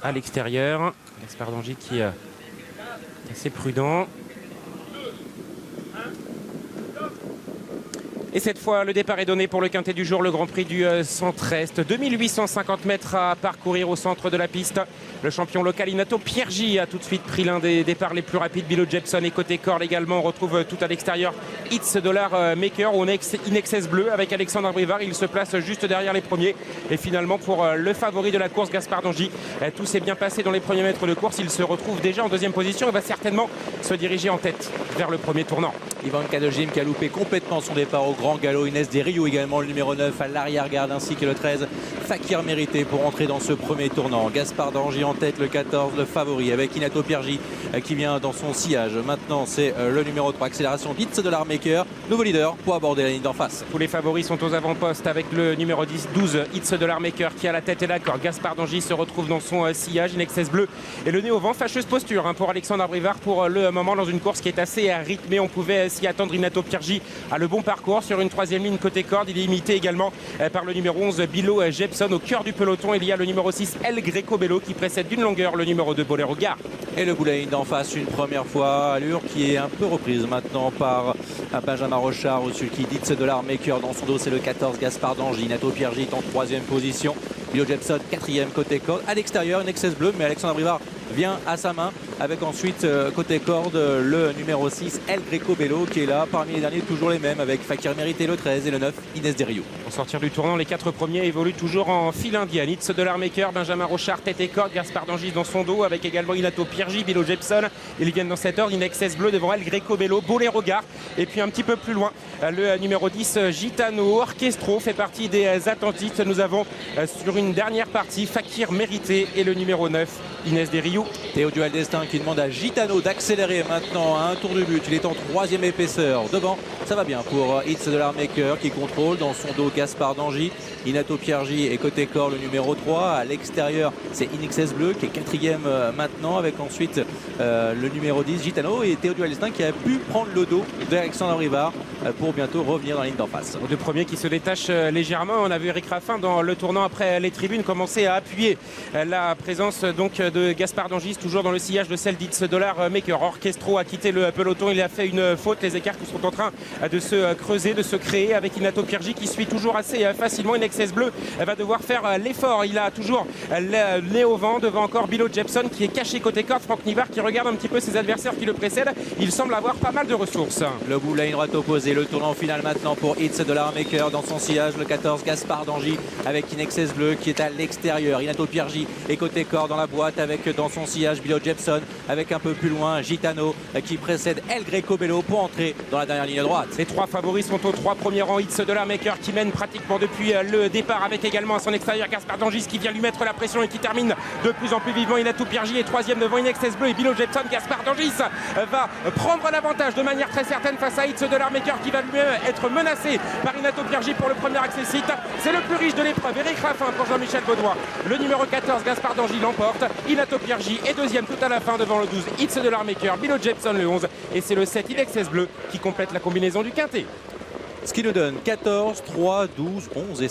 à l'extérieur. Gaspard d'Angy qui est assez prudent. Et cette fois, le départ est donné pour le quintet du jour, le Grand Prix du Centre-Est. 2850 mètres à parcourir au centre de la piste. Le champion local Inato Piergi a tout de suite pris l'un des départs les plus rapides. Bilo Jepson et côté corde également. On retrouve tout à l'extérieur It's Dollar Maker ou Inexcess Bleu avec Alexandre Brivard. Il se place juste derrière les premiers. Et finalement, pour le favori de la course, Gaspard d'Angy, tout s'est bien passé dans les premiers mètres de course. Il se retrouve déjà en deuxième position et va certainement se diriger en tête vers le premier tournant. Ivan Kadojim qui a loupé complètement son départ au grand galop. Inès Desriou également, le numéro 9 à l'arrière-garde, ainsi que le 13 Fakir Mérité pour entrer dans ce premier tournant. Gaspard d'Angy en tête, le 14, le favori avec Inato Piergi qui vient dans son sillage. Maintenant c'est le numéro 3, accélération d'It's Dollar Maker, nouveau leader pour aborder la ligne d'en face. Tous les favoris sont aux avant-postes avec le numéro 10, 12 It's Dollar Maker qui a la tête et la corde. Gaspard d'Angy se retrouve dans son sillage, Inexcess Bleu et le nez au vent. Fâcheuse posture pour Alexandre Brivard pour le moment dans une course qui est assez rythmée. On pouvait s'y attendre. Inato Piergi a le bon parcours sur une troisième ligne côté corde. Il est imité également par le numéro 11 Bilo Jepson. Au cœur du peloton, il y a le numéro 6 El Greco Bello qui précède d'une longueur le numéro 2 Bolero Gare. Et le Boulain d'en face une première fois, allure qui est un peu reprise maintenant par Benjamin Rochard au sulky d'It's Dollar Maker. Dans son dos c'est le 14 Gaspard d'Angy. Inato Piergi est en troisième position. Bilo Jepson quatrième côté corde. À l'extérieur une Inexcess Bleu, mais Alexandre Brivard vient à sa main avec ensuite côté corde le numéro 6 El Greco Bello qui est là parmi les derniers, toujours les mêmes avec Fakir Mérité le 13 et le 9 Inès Desriou. Pour sortir du tournant, les quatre premiers évoluent toujours en file indienne. It's Dollar Maker, Benjamin Rochard, tête et corde, Gaspard d'Angy dans son dos avec également Inato Piergi, Bilo Jepson. Ils viennent dans cet ordre, Inexcess Bleu devant El Greco Bello, Bolero Gare et puis un petit peu plus loin le numéro 10 Gitano Orchestro fait partie des attentistes. Nous avons sur une dernière partie Fakir Mérité et le numéro 9 Inès Desriou. Théo Dual Destin qui demande à Gitano d'accélérer maintenant à un tour de but. Il est en troisième épaisseur. Devant, ça va bien pour It's Dollar Maker qui contrôle dans son dos Gaspard d'Angy. Inato Piergi et côté corps le numéro 3. À l'extérieur, c'est Inexcess Bleu qui est quatrième maintenant avec ensuite le numéro 10 Gitano et Théo Dual Destin qui a pu prendre le dos d'Alexandre Brivard pour bientôt revenir dans la ligne d'en face. Aux deux premiers qui se détachent légèrement. On a vu Eric Raffin dans le tournant après les tribunes commencer à appuyer la présence donc de Gaspard d'Angy, toujours dans le sillage de celle d'It's Dollar Maker. Orchestro a quitté le peloton, il a fait une faute. Les écarts qui sont en train de se creuser, de se créer avec Inato Piergi qui suit toujours assez facilement. Inexcess Bleu va devoir faire l'effort. Il a toujours le nez au vent. Devant encore Bilo Jepson qui est caché côté corde. Franck Nivard qui regarde un petit peu ses adversaires qui le précèdent. Il semble avoir pas mal de ressources. Le Boulain droite opposé, le tournant final maintenant pour It's Dollar Maker dans son sillage, le 14 Gaspard d'Angy avec Inexcess Bleu qui est à l'extérieur. Inato Piergi et côté corde dans la boîte avec dans son sillage Bilo Jepson avec un peu plus loin Gitano qui précède El Greco Bello pour entrer dans la dernière ligne droite. Les trois favoris sont aux trois premiers rangs. It's Dollar Maker qui mène pratiquement depuis le départ avec également à son extérieur Gaspard d'Angy qui vient lui mettre la pression et qui termine de plus en plus vivement. Inato Piergi est troisième devant Inexcess Bleu et Bilo Jepson. Gaspard d'Angy va prendre l'avantage de manière très certaine face à It's Dollar Maker qui va lui-même être menacé par Inato Piergi pour le premier accessite. C'est le plus riche de l'épreuve. Eric Raffin pour Jean-Michel Baudouin. Le numéro 14 Gaspard d'Angy l'emporte. Inato Piergi est deuxième tout à la fin devant le 12 It's Dollar Maker, Bilo Jepson le 11 et c'est le 7 Inexcess Bleu qui complète la combinaison du quintet. Ce qui nous donne 14, 3, 12, 11 et